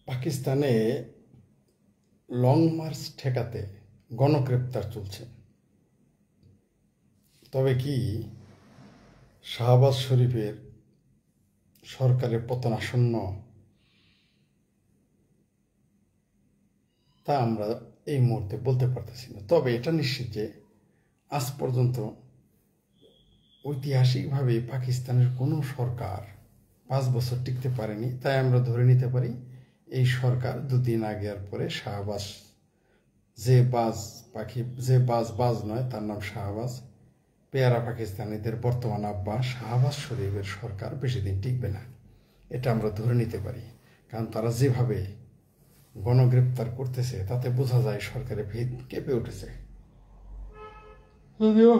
পাকিস্তানে long March ঠেকাতে গণগ্রেপ্তার চলছে। তবে কি শাহবাজ শরীফের সরকারের পতন আসন্ন, তা আমরা এই মুহূর্তে বলতে পারতেছি না। তবে এটা নিশ্চিত যে আজ পর্যন্ত ঐতিহাসিকভাবে পাকিস্তানের কোনো সরকার 5 বছর টিকতে পারেনি। তাই আমরা ধরে নিতে পারি এই সরকার দুদিন আগে আর পরে শাহবাজ, যে বাজ নয়, তার নাম শাহবাজ, পেয়ারা পাকিস্তানিদের বর্তমান আব্বা শাহবাজ শরীফের সরকার বেশি দিন টিকবে না, এটা আমরা ধরে নিতে পারি। কারণ তারা যেভাবে গণগ্রেপ্তার করতেছে তাতে বোঝা যায় সরকারের ভিত কেঁপে উঠেছে। যদিও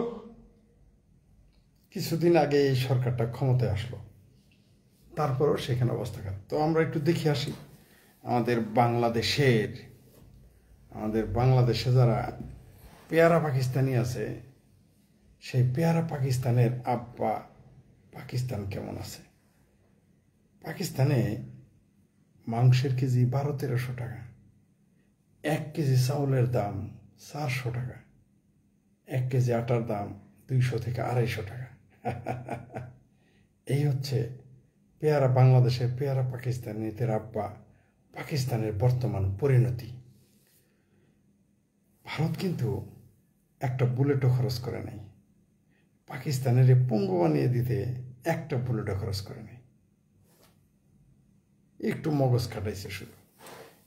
কিছুদিন আগে এই সরকারটা ক্ষমতায় আসলো, তারপরও সেখানে অবস্থা খারাপ। তো আমরা একটু দেখে আসি আমাদের বাংলাদেশে যারা পেয়ারা পাকিস্তানি আছে, সেই পেয়ারা পাকিস্তানের আব্বা পাকিস্তান কেমন আছে। পাকিস্তানে মাংসের কেজি 1200-1300 টাকা, 1 কেজি চাউলের দাম 400 টাকা, 1 কেজি আটার দাম 200 থেকে 250 টাকা। এই হচ্ছে বাংলাদেশের পেয়ারা পাকিস্তানিদের আব্বা পাকিস্তানের বর্তমান পরিণতি। ভারত কিন্তু একটা বুলেটও খরচ করে নাই, পাকিস্তানের পঙ্গু বানিয়ে দিতে একটা বুলেটও খরচ করে নাই, একটু মগজ খাটাইছে শুধু।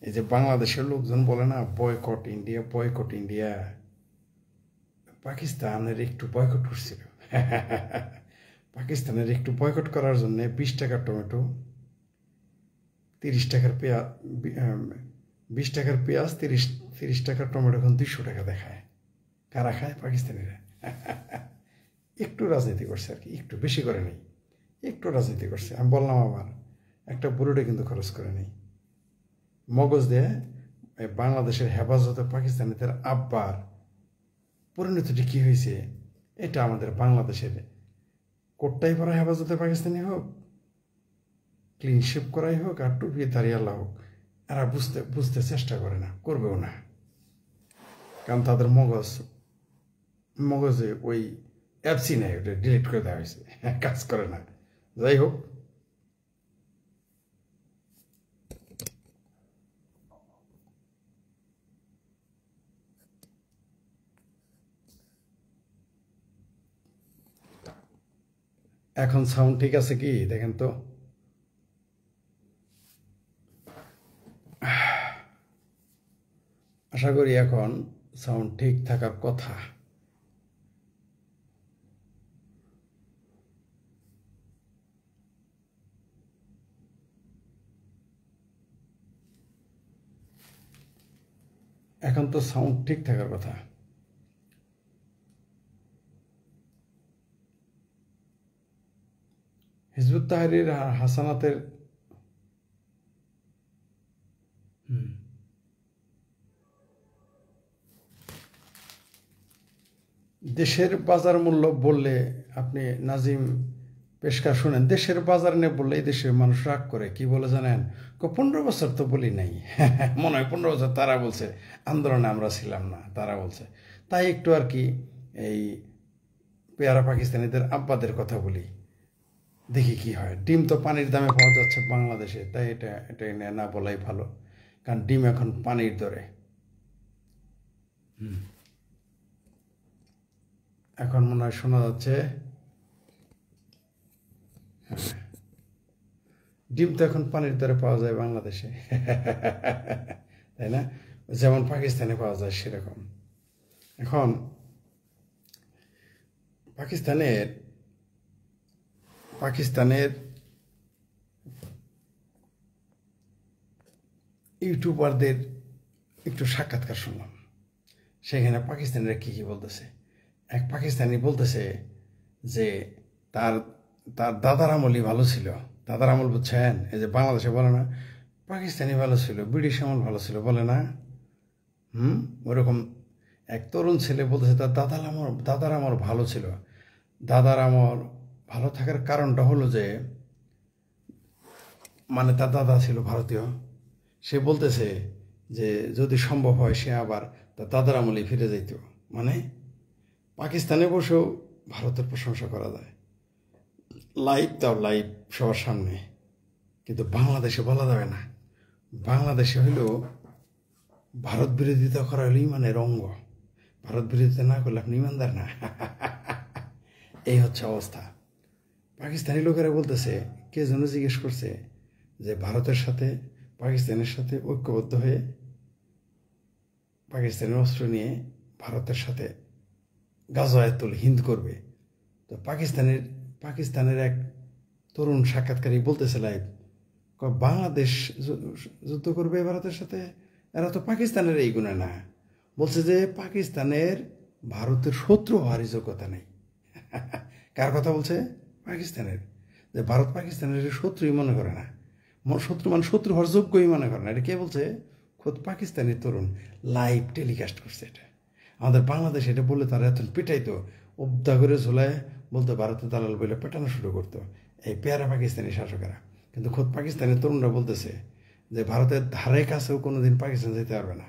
এই যে বাংলাদেশের লোকজন বলে না বয়কট ইন্ডিয়া, বয়কট ইন্ডিয়া, পাকিস্তানের একটু বয়কট করছিল। পাকিস্তানের একটু বয়কট করার জন্য 20 টাকার টমেটো, 30 টাকার পেঁয়াজ, 20 টাকার পেঁয়াজ, 30 টাকার টমেটো এখন 200 টাকা দেখায়। কারা খায়? পাকিস্তানিরা। একটু রাজনীতি করছে আর কি, একটু বেশি করে নেই, একটু রাজনীতি করছে। আমি বললাম আবার একটা বুলেটে কিন্তু খরচ করে নেই, মগজ দিয়ে। বাংলাদেশের হেফাজতে পাকিস্তানিদের আব্বার পরিণতিটি কী হয়েছে, এটা আমাদের বাংলাদেশের কোটটাই পরা হেফাজতে পাকিস্তানি হোক, ক্লিন শেপ করাই হোক, আর টুপি দাঁড়িয়ালা হোক, এরা বুঝতে চেষ্টা করে না, করবেও না। কারণ তাদের মগজে ওই অ্যাপসই নেই, ওটা ডিলিট করে দেওয়া হয়েছে, কাজ করে না। যাই হোক, এখন সাউন্ড ঠিক আছে কি দেখেন তো। আশা করি এখন সাউন্ড ঠিক থাকার কথা। এখন তো সাউন্ড ঠিক থাকার কথা। হিজবুত তাহরীর হাসানাতের দেশের বাজার মূল্য বললে, আপনি নাজিম পেশকার শুনেন, দেশের বাজার নিয়ে বললে এই দেশের মানুষ রাগ করে। কি বলে জানেন? 15 বছর তো বলি নাই। মনে হয় 15 বছর তারা বলছে, আন্দোলনে আমরা ছিলাম না, তারা বলছে। তাই একটু আর কি এই পেয়ারা পাকিস্তানিদের আব্বাদের কথা বলি, দেখি কি হয়। ডিম তো পানির দামে পাওয়া যাচ্ছে বাংলাদেশে, তাই এটা না বলাই ভালো, কারণ ডিম এখন পানির দরে। এখন মনে হয় শোনা যাচ্ছে, ডিম তো এখন পানির দরে পাওয়া যায় বাংলাদেশে, তাই না? যেমন পাকিস্তানে পাওয়া যায় সেরকম। এখন পাকিস্তানের ইউটিউবারদের একটু সাক্ষাৎকার শুনলাম, সেখানে পাকিস্তানিরা কি বলতেছে। এক পাকিস্তানি বলতেছে যে তার দাদার আমলই ভালো ছিল। দাদার আমল বুঝছেন? এই যে বাংলাদেশে বলে না পাকিস্তানি ভালো ছিল, ব্রিটিশ আমল ভালো ছিল, বলে না। ওরকম এক তরুণ ছেলে বলতেছে তার দাদার আমল ভালো ছিল। দাদার আমল ভালো থাকার কারণটা হলো যে, মানে তার দাদা ছিল ভারতীয়, সে বলতেছে যে যদি সম্ভব হয় সে আবার তার দাদার আমলে ফিরে যাইত। মানে পাকিস্তানে বসেও ভারতের প্রশংসা করা যায়, লাইভ তাও লাইভ সবার সামনে, কিন্তু বাংলাদেশে বলা যাবে না। বাংলাদেশে হইলেও ভারত বিরোধিতা করা হলো ইমানের অঙ্গ। ভারত বিরোধিতা না করলে আপনি ইমানদার না। এই হচ্ছে অবস্থা। পাকিস্তানি লোকেরা বলতেছে, কে যেন জিজ্ঞেস করছে যে ভারতের সাথে পাকিস্তানের সাথে ঐক্যবদ্ধ হয়ে পাকিস্তানের অস্ত্র নিয়ে ভারতের সাথে গাজওয়াতুল হিন্দ করবে। তো পাকিস্তানের এক তরুণ সাক্ষাৎকারী বলতেছে লাইভ, বাংলাদেশ যুদ্ধ করবে ভারতের সাথে, এরা তো পাকিস্তানের এই গুণে না। বলছে যে পাকিস্তানের ভারতের শত্রু হওয়ারই যোগ্যতা নেই। কার কথা বলছে? পাকিস্তানের। যে ভারত পাকিস্তানের শত্রুই মনে করে না, শত্রু মানে শত্রু হওয়ার যোগ্যই মনে করে না। এটা কে বলছে? খোদ পাকিস্তানি তরুণ লাইভ টেলিকাস্ট করছে এটা। আমাদের বাংলাদেশে এটা বললে তারা এত পিটাইতো, উবদা করে ঝোলায় বলতো ভারতের দালাল বলে পেটানো শুরু করতো এই পেয়ারা পাকিস্তানি শাসকেরা। কিন্তু খোদ পাকিস্তানি তরুণরা বলতেছে যে ভারতের ধারে কাছেও কোনোদিন পাকিস্তান যেতে পারবে না,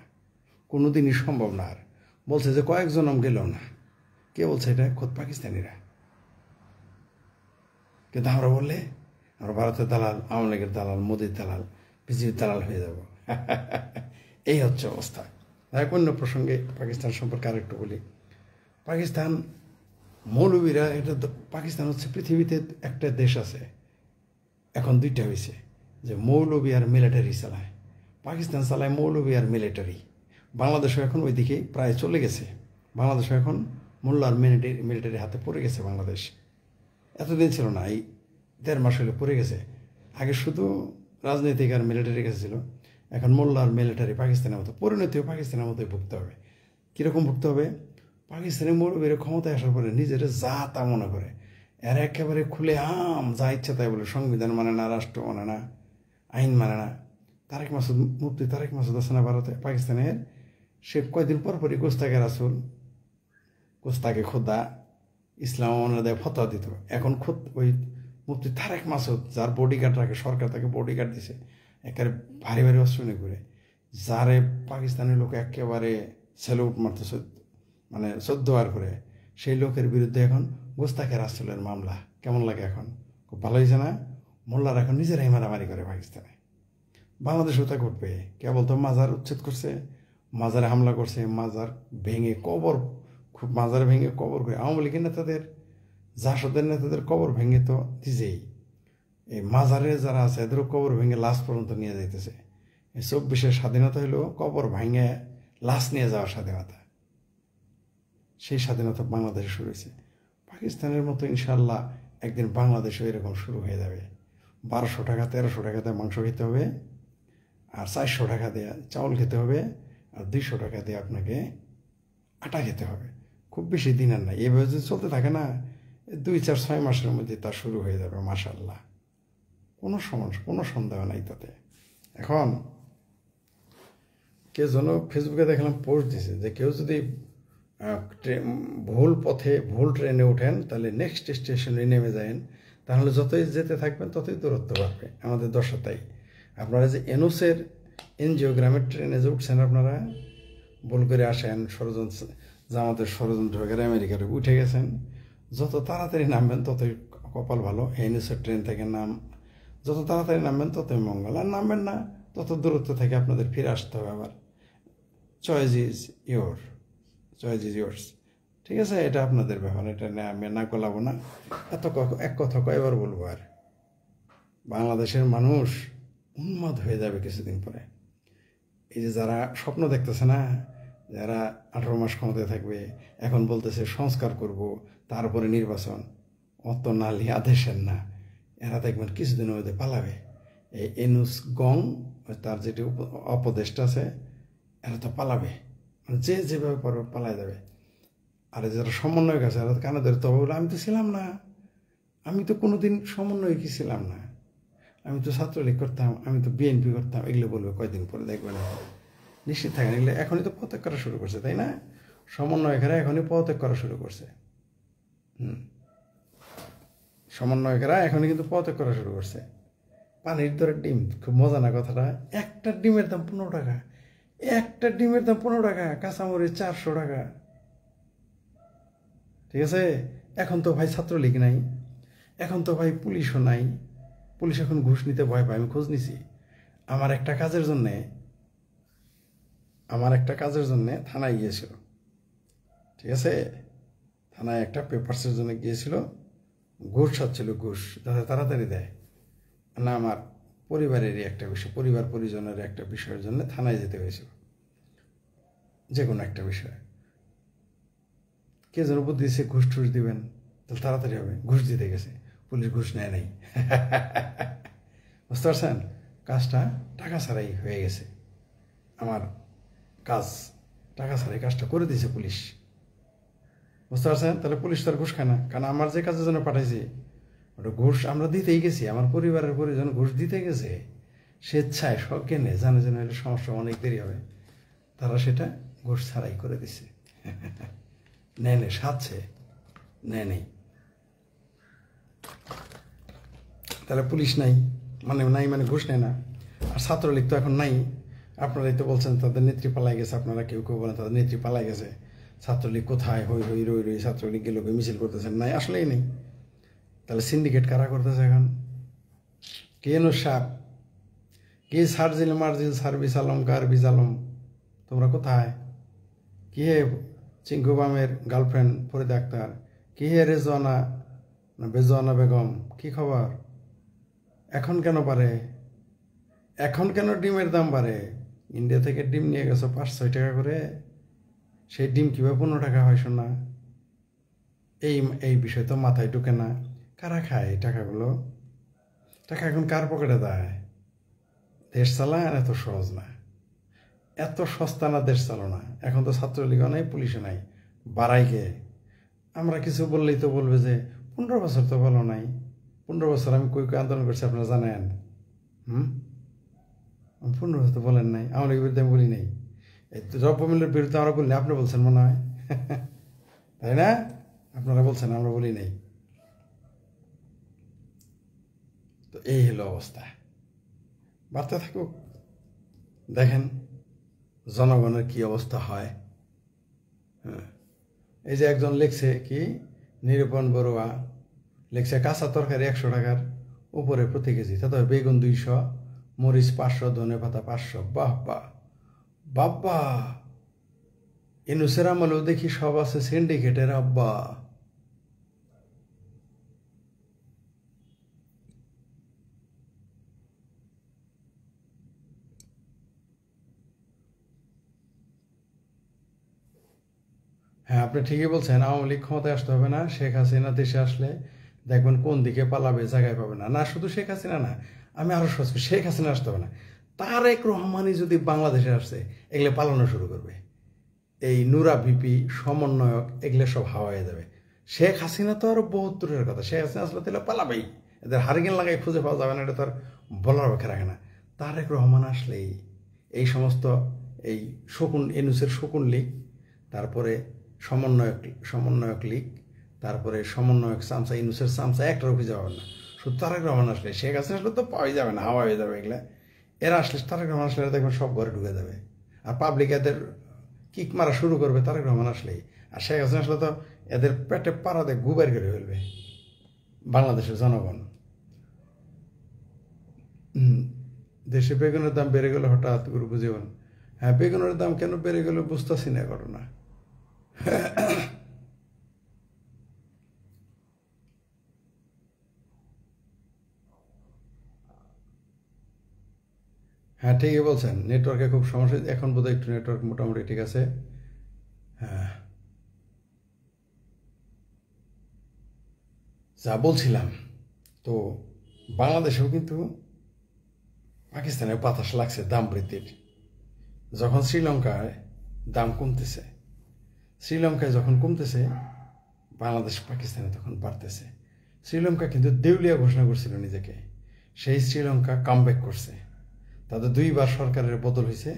কোনোদিনই সম্ভব না। আর বলছে যে কয়েকজন গেলেও না। কে বলছে এটা? খোদ পাকিস্তানিরা। কিন্তু আমরা বললে আমরা ভারতের দালাল, আওয়ামী লীগের দালাল, মোদির দালাল, বিজেপির দালাল হয়ে যাব। এই হচ্ছে অবস্থা। এক অন্য প্রসঙ্গে পাকিস্তান সম্পর্কে আরেকটু বলি। পাকিস্তান মৌলবীরা, এটা পাকিস্তান হচ্ছে পৃথিবীতে একটা দেশ আছে, এখন দুইটা হয়েছে, যে মৌলবী আর মিলিটারি চালায়। পাকিস্তান চালায় মৌলবী আর মিলিটারি। বাংলাদেশও এখন ওই দিকে প্রায় চলে গেছে। বাংলাদেশও এখন মোল্লা আর মিলিটারি হাতে পড়ে গেছে বাংলাদেশ। এতদিন ছিল না, এই 1.5 মাস হলে পড়ে গেছে। আগে শুধু রাজনৈতিক আর মিলিটারি কাছে ছিল, এখন মোল্লা আর মিলিটারি পাকিস্তানের মতো পরিণতিও পাকিস্তানের মতোই ভুগতে হবে। কীরকম ভুগতে হবে? পাকিস্তানের মৌলবীরা ক্ষমতায় আসার পরে নিজেরা যা তা মনে করে, এরা একেবারে খুলে যা ইচ্ছা তাই বলে। সংবিধান মানে না, রাষ্ট্র মানে না, আইন মানে না। মুফতি তারেক মাসুদ আছে না ভারতে, পাকিস্তানের, সে কয়েকদিন পরপরই গোস্তাকে রাসুল, গোস্তাকে খোদা, ইসলাম দেয় ফতোয়া দিত। এখন খোদ ওই মুফতি তারেক মাসুদ, যার বডিগার্ড রাখে সরকার, তাকে বডিগার্ড দিছে, একেবারে ভারী ভারী অস্ত্র নিয়ে ঘুরে, যারে পাকিস্তানের লোক একেবারে স্যালুট মারতেছে, মানে 14 করে। সেই লোকের বিরুদ্ধে এখন গোস্তাকে রাসুলের মামলা। কেমন লাগে এখন? খুব ভালো হয়েছে না? মোল্লারা এখন নিজেরাই মারামারি করে পাকিস্তানে। বাংলাদেশেও তা ঘটবে। কেবল তো মাজার উচ্ছেদ করছে, মাজারে হামলা করছে, মাজার ভেঙে কবর, খুব মাজার ভেঙে কবর করে। আওয়ামী লীগের নেতাদের, জাসদের নেতাদের কবর ভেঙে তো দিছেই, এই মাজারে যারা আছে এদেরও কবর ভেঙে লাশ পর্যন্ত নিয়ে যাইতেছে। এই 24-এর স্বাধীনতা হলো কবর ভেঙে লাশ নিয়ে যাওয়ার স্বাধীনতা। সেই স্বাধীনতা বাংলাদেশে শুরু হয়েছে। পাকিস্তানের মতো ইনশাল্লাহ একদিন বাংলাদেশও এরকম শুরু হয়ে যাবে। 1200 টাকা 1300 টাকা দিয়ে মাংস খেতে হবে, আর 400 টাকা দিয়ে চাউল খেতে হবে, আর 200 টাকা দিয়ে আপনাকে আটা খেতে হবে। খুব বেশি দিন আর নাই। এভাবে যদি চলতে থাকে না, 2-4-6 মাসের মধ্যে তা শুরু হয়ে যাবে মাশাআল্লাহ। কোনো সমস্যা, কোনো সন্দেহ নাই তাতে। এখন কে যেন ফেসবুকে দেখলাম পোস্ট দিছে যে কেউ যদি ভুল পথে ভুল ট্রেনে ওঠেন, তাহলে নেক্সট স্টেশনে নেমে যান, তাহলে যতই যেতে থাকবেন ততই দূরত্ব বাড়বে। আমাদের দশা তাই। আপনারা যে এনওসের এনজিওগ্রামের ট্রেনে যে উঠছেন, আপনারা ভুল করে আসেন, জামাতের ষড়যন্ত্র করে আমেরিকার উঠে গেছেন, যত তাড়াতাড়ি নামবেন ততই কপাল ভালো। এনওসের ট্রেন থেকে যত তাড়াতাড়ি নামবেন ততই মঙ্গল। আর নামবেন না, তত দূরত্ব থেকে আপনাদের ফিরে আসতে হবে আবার। Choice is yours. ঠিক আছে, এটা আপনাদের ব্যাপার, এটা আমি না গলাবো না। এক কথা কয়বার বলবো আর? বাংলাদেশের মানুষ উন্মাদ হয়ে যাবে কিছুদিন পরে। এই যে যারা স্বপ্ন দেখতেছে না, যারা 18 মাস ক্ষমতায় থাকবে, এখন বলতেছে সংস্কার করব, তারপরে নির্বাচন, অত নালি আদেশের না, এরা দেখবেন কিছুদিনের মধ্যে পালাবে। এই এনুস গং, তার যেটি অপদেষ্টা আছে, এরা তো পালাবে, মানে যে যেভাবে পারবে পালাই যাবে। আর যারা সমন্বয়ক আছে, এরা কানে ধরে তবে বলে, আমি তো ছিলাম না, আমি তো কোনোদিন সমন্বয়কই ছিলাম না, আমি তো ছাত্রলীগ করতাম, আমি তো বিএনপি করতাম, এগুলো বলবে কয়দিন পরে, দেখবেন। নিশ্চিত থাকেন, এগুলো এখনই তো পদত্যাগ করা শুরু করছে, তাই না? সমন্বয়কেরা এখনই পদত্যাগ করা শুরু করছে। সমন্বয়কেরা এখনই কিন্তু পদত্যাগ করা শুরু করছে। পানির দরের ডিম, খুব মজা না কথাটা। একটা ডিমের দাম 15 টাকা, একটা ডিমের দাম 15 টাকা, কাঁচামরিচ 400 টাকা। ঠিক আছে? এখন তো ভাই ছাত্রলীগ নাই, এখন তো ভাই পুলিশও নাই, পুলিশ এখন ঘুষ নিতে ভয় পায়। আমি খোঁজ নিছি, আমার একটা কাজের জন্যে থানায় গিয়েছিল। ঠিক আছে? থানায় একটা পেপারসের জন্য গিয়েছিল, ঘুষ চাচ্ছিল, ঘুষ যাতে তাড়াতাড়ি দেয় না। আমার পরিবারেরই একটা বিষয়, পরিবার পরিজনের একটা বিষয়ের জন্য থানায় যেতে হয়েছিল, যে কোনো একটা বিষয়। কে যেন বুদ্ধি দিচ্ছে ঘুষ টুস দিবেন তাহলে তাড়াতাড়ি হবে, ঘুষ দিতে গেছে, পুলিশ ঘুষ নেয় নাই। বুঝতে পারছেন? কাজটা টাকা ছাড়াই হয়ে গেছে। আমার কাজ টাকা ছাড়াই কাজটা করে দিয়েছে পুলিশ। বুঝতে পারছেন? তাহলে পুলিশ তো আর ঘুষ খায় না, কারণ আমার যে কাজের জন্য পাঠাইছি ওটা ঘুষ আমরা দিতেই গেছি, আমার পরিবারের পরিজন ঘুষ দিতে গেছে স্বেচ্ছায়, সজ্ঞানে, জানে যেন এটা সমস্যা অনেক দেরি হবে, তারা সেটা ঘুষ ছাড়াই করে দিছে। নেয় নেই, সাথে নেয় নেই। তাহলে পুলিশ নাই মানে ঘুষ নেয় না। আর ছাত্রলীগ তো এখন নাই। আপনারাই তো বলছেন তাদের নেত্রী পালাই গেছে, আপনারা কেউ কেউ বলেন তাদের নেত্রী পালাই গেছে। ছাত্রলীগ কোথায়? হই হই রই রই ছাত্রলীগ গেলে মিছিল করতেছেন, নাই, আসলেই নেই। তাহলে সিন্ডিকেট কারা করতেছে এখন? কে সাপ, কে সার্জিল মার্জিল সার্ভিস আলম কারবিজ আলম, তোমরা কোথায়? কি হে চিঙ্কু বামের গার্লফ্রেন্ড ফরিদা আক্তার, কি হে রেজওয়ানা না বেজওয়ানা বেগম, কি খবর? এখন কেন পারে? এখন কেন ডিমের দাম বাড়ে? ইন্ডিয়া থেকে ডিম নিয়ে গেছো 5-6 টাকা করে, সেই ডিম কীভাবে 15 টাকা হয় শোনা? এই বিষয় তো মাথায় ঢুকে না। কারা খায় এই টাকাগুলো? টাকা এখন কার পকেটে দেয়? দেশ চালান এত সহজ না, এত সস্তা না দেশ চালানো। এখন তো ছাত্রলীগও নাই, পুলিশও নাই, বাড়াই গে। আমরা কিছু বললেই তো বলবে যে 15 বছর তো ভালো নাই। 15 বছর আমি কই আন্দোলন করছি আপনারা জানেন? 15 বছর তো বলেন নাই। আমার বিরুদ্ধে আমি বলি নাই, এই দ্রব্যমূল্যের বিরুদ্ধে আমরা বলি না, আপনি বলছেন মনে হয়। তাই না? আপনারা বলছেন, আমরা বলি নাই। তো এই হলো অবস্থা। বাড়তে থাকুক, দেখেন জনগণের কি অবস্থা হয়। এই যে একজন লিখছে কি, নিরূপণ বড়ুয়া লিখছে কাঁচা তরকারি 100 টাকার উপরে প্রতি কেজি, তাতে বেগুন 200, মরিচ 500, ধনে পাতা 500। বাহ বাহ বাব্বা, ইনুসের আমলেও দেখি সব আছে সিন্ডিকেটের আব্বা। হ্যাঁ, আপনি ঠিকই বলছেন, আওয়ামী লীগ ক্ষমতায় আসতে হবে না। শেখ হাসিনা দেশে আসলে দেখবেন কোন দিকে পালাবে, জায়গায় পাবে না। না শুধু শেখ হাসিনা না, আমি আরো সহজ করি, শেখ হাসিনা আসতে হবে না, তারেক রহমানই যদি বাংলাদেশে আসছে এগুলো পালানো শুরু করবে। এই নুরা ভিপি, সমন্বয়ক, এগুলো সব হাওয়া হয়ে যাবে। শেখ হাসিনা তো আরো 72-এর কথা, শেখ হাসিনা আসলে তাহলে পালাবেই, এদের হারিকেন লাগাই খুঁজে পাওয়া যাবে না, এটা তো আর বলার অপেক্ষা রাখে না। তারেক রহমান আসলেই এই সমস্ত এই এনুসের শকুন লীগ, তারপরে সমন্বয়ক লীগ, তারপরে সমন্বয়ক চামচা, ইনুসের চামচা একটারও খুঁজে পাবেন না। শুধু তারেক রহমান আসলে, শেখ হাসিনা আসলে তো পাওয়াই যাবে না, হাওয়া হয়ে যাবে এগুলা। এরা আসলে, তারেক রহমান আসলে দেখবেন সব ঘরে ঢুকে যাবে, আর পাবলিক এদের কিক মারা শুরু করবে তারেক রহমান আসলেই। আর শেখ হাসিনা আসলে তো এদের পেটে পাড়াতে গুবের করে ফেলবে বাংলাদেশের জনগণ। দেশে বেগুনের দাম বেড়ে গেল হঠাৎ করে, বুঝেবেন? হ্যাঁ, বেগুনের দাম কেন বেড়ে গেল বুঝতেছি না ঘটনা। হ্যাঁ, ঠিকই বলছেন, নেটওয়ার্কে খুব সমস্যা। এখন বোধহয় একটু নেটওয়ার্ক মোটামুটি ঠিক আছে। হ্যাঁ, যা বলছিলাম, তো বাংলাদেশেও কিন্তু পাকিস্তানের বাতাস লাগছে দাম বৃদ্ধির। যখন শ্রীলঙ্কায় দাম কমতেছে, শ্রীলঙ্কায় যখন কমতেছে, বাংলাদেশ পাকিস্তানে তখন বাড়তেছে। শ্রীলঙ্কা কিন্তু দেউলিয়া ঘোষণা করছিল নিজেকে, সেই শ্রীলঙ্কা কামব্যাক করছে। তাদের 2বার সরকারের বদল হয়েছে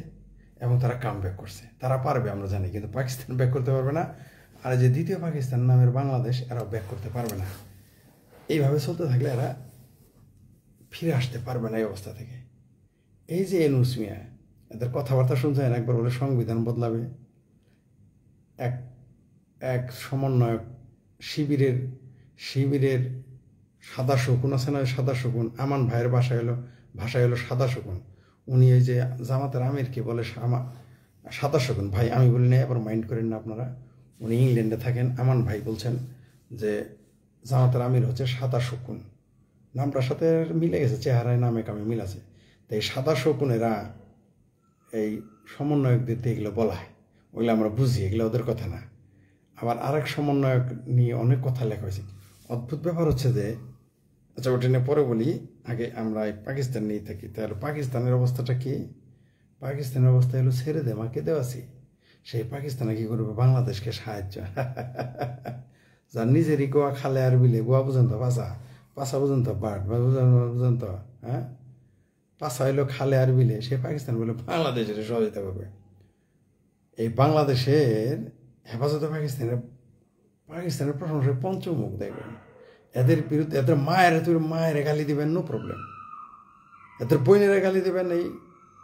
এবং তারা কামব্যাক করছে। তারা পারবে আমরা জানি, কিন্তু পাকিস্তান ব্যাক করতে পারবে না। আর যে দ্বিতীয় পাকিস্তান নামের বাংলাদেশ, এরাও ব্যাক করতে পারবে না। এইভাবে চলতে থাকলে এরা ফিরে আসতে পারবে না এই অবস্থা থেকে। এই যে এনুস মিয়া, এদের কথাবার্তা শুনছেন, একবার বলে সংবিধান বদলাবে, এক এক সমন্বয়ক শিবিরের শিবিরের সাদা শকুন আছে না, সাদা শকুন, আমান ভাইয়ের ভাষা হলো সাদা শকুন। উনি এই যে জামাতের আমিরকে বলে সাদা শকুন ভাই, আমি বলি না, আবার মাইন্ড করেন না আপনারা, উনি ইংল্যান্ডে থাকেন। আমান ভাই বলছেন যে জামাতের আমির হচ্ছে সাদা শকুন, নামটার সাথে মিলে গেছে, চেহারায় নামে কামে মিল আছে। তাই সাদা শকুনেরা এই সমন্বয়কদের এগুলো বলা হয়, ওইগুলো আমরা বুঝি, এগুলো ওদের কথা না। আবার আরেক সমন্বয়ক নিয়ে অনেক কথা লেখা হয়েছে। অদ্ভুত ব্যাপার হচ্ছে যে, আচ্ছা ওটা নিয়ে পরে বলি, আগে আমরা পাকিস্তান নিয়ে থাকি। তাহলে পাকিস্তানের অবস্থাটা কি? পাকিস্তানের অবস্থা হলো ছেড়ে দে মাকে দেওয়াছি। সেই পাকিস্তানে কি করবে? বাংলাদেশকে সাহায্য। যার নিজেরই গোয়া খালে আর বিলে, গোয়া পর্যন্ত পাশা পর্যন্ত বাট পর্যন্ত, হ্যাঁ, পাশা হইলো খালে আর বিলে, সে পাকিস্তান বলে বাংলাদেশের সহযোগিতা করবে। এই বাংলাদেশের হেফাজতে পাকিস্তানের প্রশংসায় পঞ্চমুখ দেখবেন। এদের বিরুদ্ধে এদের মায়ের গালি দিবেন, নো প্রবলেম। এদের বোনেরা গালি দেবেন, এই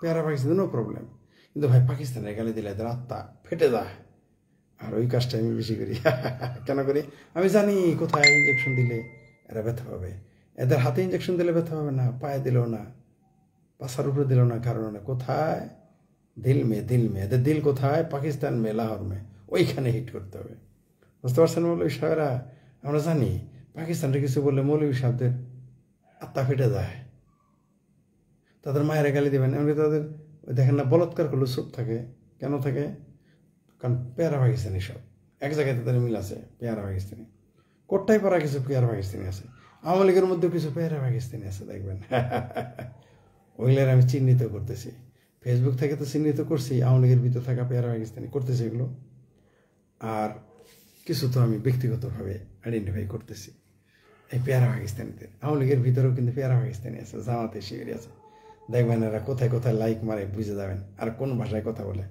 পেয়ারা পাকিস্তান, নো প্রবলেম। কিন্তু ভাই পাকিস্তানের গালি দিলে এদের আত্মা ফেটে যায়। আর ওই কাজটা আমি বেশি করি। কেন করি? আমি জানি কোথায় ইঞ্জেকশন দিলে এরা ব্যথা পাবে। এদের হাতে ইঞ্জেকশন দিলে ব্যথা পাবে না, পায়ে দিলেও না, পাশার উপরে দিলেও না, কারণ কোথায়? দিল মে। এদের দিল কোথায়? পাকিস্তান মে, লাহোর মে, ওইখানে হিট করতে হবে। বুঝতে পারছেন মৌলভী সাহেবরা? আমরা জানি পাকিস্তানটা কিছু বললে মৌলভী সাহেবদের আত্মা ফেটে যায়, তাদের মায়ের গালি দেবেন। এমনি তাদের দেখেন না, বলৎকার করলে চুপ থাকে। কেন থাকে? কারণ পেয়ারা পাকিস্তানি সব এক জায়গায় তাদের মিল আছে। পেয়ারা পাকিস্তানি কোটটাই পড়া কিছু পেয়ারা পাকিস্তানি আছে, আওয়ামী লীগের মধ্যেও কিছু পেয়ারা পাকিস্তানি আছে, দেখবেন। ওইগুলোর আমি চিহ্নিত করতেছি, ফেসবুক থেকে তো চিহ্নিত করছি, আওয়ামী লীগের ভিতরে থাকা পেয়ারা পাকিস্তানি করতেছি এগুলো। আর কিছু তো আমি ব্যক্তিগতভাবে আইডেন্টিফাই করতেছি এই পেয়ারা পাকিস্তানিদের। আওয়ামী লীগের ভিতরেও কিন্তু পেয়ারা পাকিস্তানি আছে, জামাতে শিবির আছে, দেখবেন এরা কোথায় কোথায় লাইক মারে, বুঝে যাবেন আর কোন ভাষায় কথা বলে।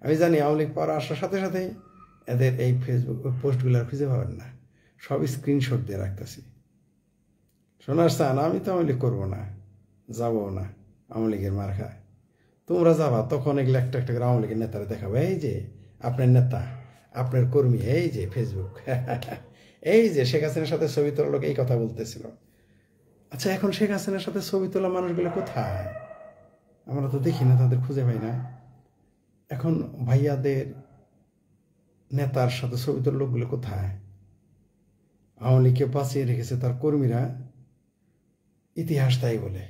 আমি জানি আওয়ামী লীগ পাওয়ার আসার সাথে সাথেই এদের এই ফেসবুক পোস্টগুলো আর খুঁজে পাবেন না, সব স্ক্রিনশট দিয়ে রাখতেছি। শোনার চান? আমি তো আওয়ামী লীগ করবো না, যাবো না, আওয়ামী লীগের মার খায়। তোমরা যাবা তখন এগুলো একটা একটা করে আওয়ামী লীগের নেতারা দেখাবো, এই যে আপনার নেতা, আপনার কর্মী, এই যে ফেসবুক, এই যে শেখ হাসিনার সাথে ছবি তোলা লোক এই কথা বলতেছিল। আচ্ছা এখন শেখ হাসিনার সাথে ছবি তোলা মানুষগুলো কোথায়? আমরা তো দেখি না, তাদের খুঁজে পাই না। এখন ভাইয়াদের নেতার সাথে ছবি তোলা লোকগুলো কোথায়? আওয়ামী লীগকে বাঁচিয়ে রেখেছে তার কর্মীরা, ইতিহাস তাই বলে।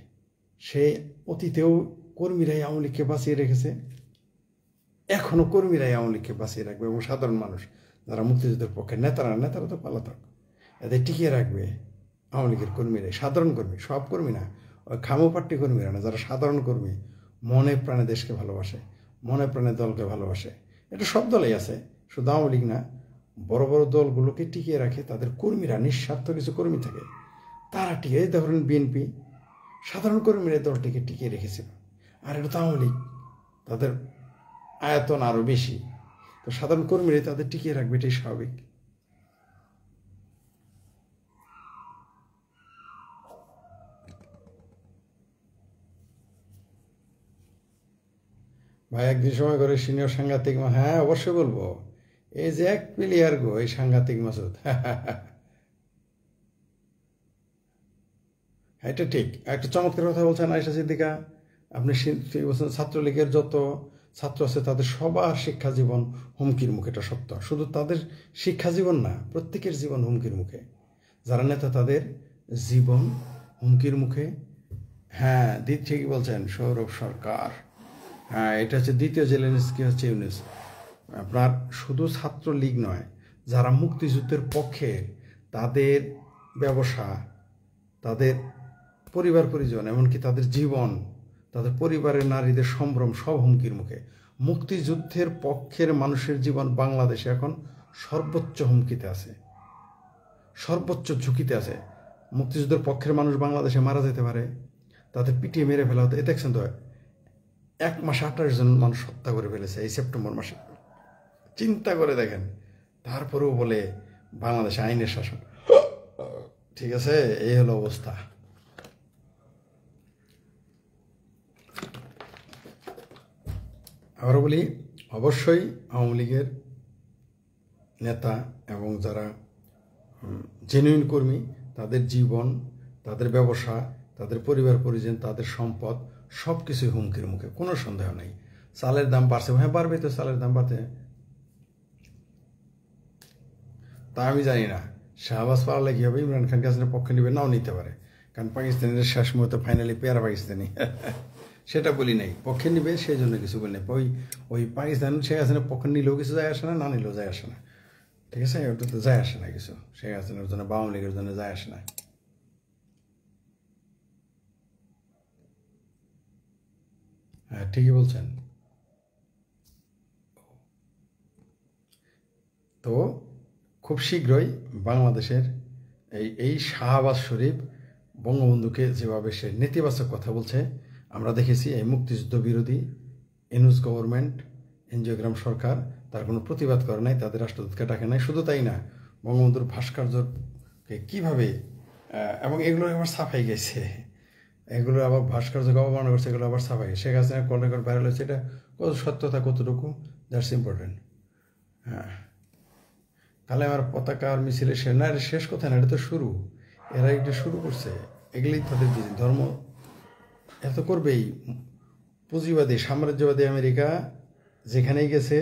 সে অতীতেও কর্মীরাই আওয়ামী লীগকে বাঁচিয়ে রেখেছে, এখনো কর্মীরাই আওয়ামী লীগকে বাঁচিয়ে রাখবে। এবং সাধারণ মানুষ যারা মুক্তিযুদ্ধের পক্ষে, নেতারা তো পালাতক, এদের টিকিয়ে রাখবে আওয়ামী লীগের কর্মীরাই, সাধারণ কর্মী, সব কর্মী না, ওই খামোপাট্টি কর্মীরা না, যারা সাধারণ কর্মী, মনে প্রাণে দেশকে ভালোবাসে, মনে প্রাণে দলকে ভালোবাসে। এটা সব দলেই আছে, শুধু আওয়ামী লীগ না, বড় বড় দলগুলোকে টিকিয়ে রাখে তাদের কর্মীরা, নিঃস্বার্থ কিছু কর্মী থাকে, তারা টিকিয়ে। ধরুন বিএনপি, সাধারণ কর্মীরা দলটিকে টিকিয়ে রেখেছিল। আর এটা তো আওয়ামী লীগ, তাদের আয়তন আরও বেশি, তো সাধারণ কর্মীরাই তাদের টিকিয়ে রাখবে, এটাই স্বাভাবিক। ভাই একদিন সময় করে সিনিয়র সাংঘাতিক, হ্যাঁ অবশ্যই বলবো, এই যে এক প্লেয়ার গো, এই সাংঘাতিক মাসুদ। এটা ঠিক, একটা চমৎকার কথা বলছেন আয়েশা সিদ্দিকা। আপনি বলছেন ছাত্রলীগের যত ছাত্র আছে তাদের সবার শিক্ষা জীবন হুমকির মুখে, এটা সত্য। শুধু তাদের শিক্ষা জীবন না, প্রত্যেকের জীবন হুমকির মুখে। যারা নেতা তাদের জীবন হুমকির মুখে। হ্যাঁ ঠিকই বলছেন সৌরভ সরকার। হ্যাঁ এটা হচ্ছে দ্বিতীয় জেলেনস্কি, হচ্ছে ইউনুস। আপনার শুধু ছাত্রলীগ নয়, যারা মুক্তিযুদ্ধের পক্ষে, তাদের ব্যবসা, তাদের পরিবার পরিজন, এমনকি তাদের জীবন, তাদের পরিবারের নারীদের সম্ভ্রম, সব হুমকির মুখে। মুক্তিযুদ্ধের পক্ষের মানুষের জীবন বাংলাদেশে এখন সর্বোচ্চ হুমকিতে আছে, সর্বোচ্চ ঝুঁকিতে আছে। মুক্তিযুদ্ধের পক্ষের মানুষ বাংলাদেশে মারা যেতে পারে, তাদের পিটিয়ে মেরে ফেলা হতো। এ দেখছেন তো, 1 মাসে 28 জন মানুষ হত্যা করে ফেলেছে এই সেপ্টেম্বর মাসে, চিন্তা করে দেখেন। তারপরেও বলে বাংলাদেশে আইনের শাসন। ঠিক আছে, এই হলো অবস্থা। আবার বলি, অবশ্যই আওয়ামী লীগের নেতা এবং যারা জেনুইন কর্মী, তাদের জীবন, তাদের ব্যবসা, তাদের পরিবার পরিজন, তাদের সম্পদ সব কিছুই হুমকির মুখে, কোনো সন্দেহ নেই। চালের দাম বাড়ছে, হ্যাঁ বাড়বে তো, চালের দাম বাড়তে। তা আমি জানি না শাহবাজ পালালে কী হবে, ইমরান খান কাছে পক্ষে নেবে, নাও নিতে পারে, কারণ পাকিস্তানের শেষ মুহূর্তে ফাইনালি পেয়ারা পাকিস্তানি সেটা বলি নাই, পক্ষে নিবে সেই জন্য কিছু বলি নাই। ওই পাকিস্তান শেখ হাসিনার পক্ষে নিলেও কিছু যায় আসে না, না নিলেও যায় আসে না, ঠিক আছে, ওটা তো যায় আসে না কিছু, শেখ হাসিনার জন্য আওয়ামী লীগের জন্য যায় আসে না। হ্যাঁ ঠিকই বলছেন। তো খুব শীঘ্রই বাংলাদেশের এই শাহবাজ শরীফ বঙ্গবন্ধুকে যেভাবে সে নেতিবাচক কথা বলছে, আমরা দেখেছি এই মুক্তিযুদ্ধ বিরোধী ইউনূস গভর্নমেন্ট, এনজিওগ্রাম সরকার তার কোনো প্রতিবাদ করে নাই, তাদের রাষ্ট্রদূতকে ডাকে নাই। শুধু তাই না, বঙ্গবন্ধুর ভাস্কর্যকে কীভাবে, এবং এগুলো আবার ছাপাই গেছে, এগুলো আবার ভাস্কর্যকে অবমাননা করছে, এগুলো আবার ছাপাই গেছে। Sheikh Hasina call record viral হয়েছে, এটা কত সত্যতা কতটুকু, দ্যাটস ইম্পর্টেন্ট। হ্যাঁ, কালেমার পতাকা আর মিছিলে না, এটা শেষ কথা না, এটা তো শুরু, এরা এটা শুরু করছে, এগুলোই তাদের ধর্ম এত করবেই। পুঁজিবাদী সাম্রাজ্যবাদী আমেরিকা যেখানেই গেছে,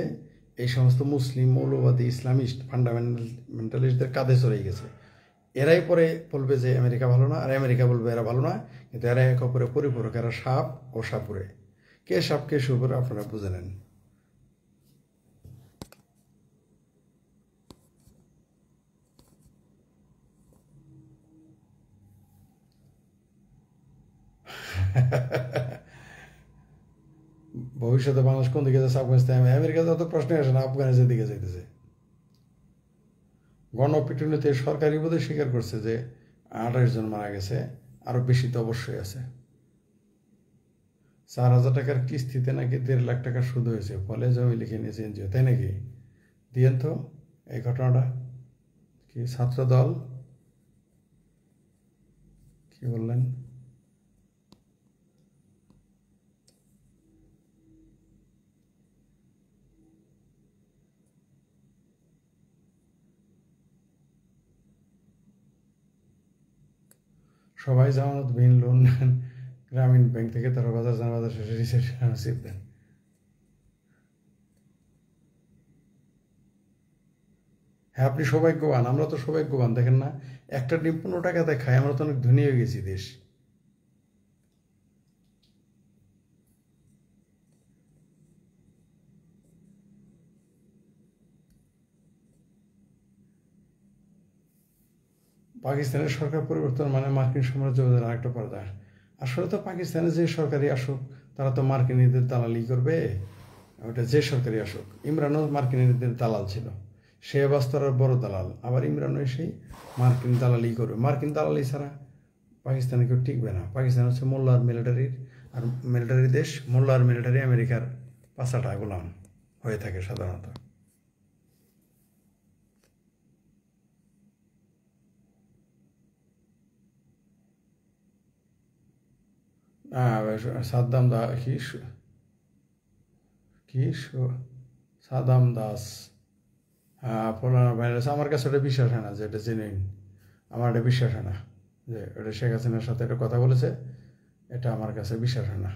এই সমস্ত মুসলিম মৌলবাদী ইসলামিস্ট ফান্ডামেন্টালিস্টদের কাঁধে চড়ে গেছে। এরাই পরে বলবে যে আমেরিকা ভালো না, আর আমেরিকা বলবে এরা ভালো না, কিন্তু এরা এক অপরে পরিপূরক, এরা সাপ ও সাপুরে। কে সাপ কে সুপুরে আপনারা বুঝে নেন। ভবিষ্যতে বাংলাদেশ কোন দিকে যাচ্ছে, আফগানিস্তান, আমেরিকা যত প্রশ্ন আসে না, আফগানিস্তানের দিকে যাইতেছে। গণপিটুনিতে সরকারি বোধহয় স্বীকার করছে যে 28 জন মারা গেছে, আরো বেশি তো অবশ্যই আছে। 4,000 টাকার কিস্তিতে নাকি 1.5 লাখ টাকা সুদ হয়েছে, ফলে জমি লিখে নিয়েছে এনজিও, তাই নাকি? দিয়েন তো এই ঘটনাটা। কি ছাত্র দল কি বললেন? সবাই জামানতবিহীন লোন নেন গ্রামীণ ব্যাংক থেকে, তারা বাজার যান, বাজার শেষে রিসিভ দেন। হ্যাঁ আপনি সৌভাগ্যবান, আমরা তো সৌভাগ্যবান, দেখেন না, একটা ডিম 15 টাকাতে খাই, আমরা তো অনেক ধনী হয়ে গেছি দেশ। পাকিস্তানের সরকার পরিবর্তন মানে মার্কিন সাম্রাজ্যবাদের আরেকটা পর্দা। আসলে তো পাকিস্তানে যে সরকারি আসুক, তারা তো মার্কিনীদের দালালি করবে, ওটা যে সরকারি আসুক। ইমরানও মার্কিনীদের দালাল ছিল, সে বাস্তরার বড় দালাল, আবার ইমরানও এসেই মার্কিন দালালি করবে। মার্কিন দালালি ছাড়া পাকিস্তানে কেউ টিকবে না। পাকিস্তান হচ্ছে মোল্লার মিলিটারির, আর মিলিটারি দেশ, মোল্লার মিলিটারি আমেরিকার পাঁচাটা গোলাম হয়ে থাকে সাধারণত। সাদ্দাম দা কি সাদাম দাস, হ্যাঁ ফলানা ভাইরাস, আমার কাছে ওটা বিশ্বাস হয় না যে এটা জেনুইন, আমার এটা বিশ্বাস হয় না যে ওটা শেখ হাসিনার সাথে একটা কথা বলেছে, এটা আমার কাছে বিশ্বাস হয় না।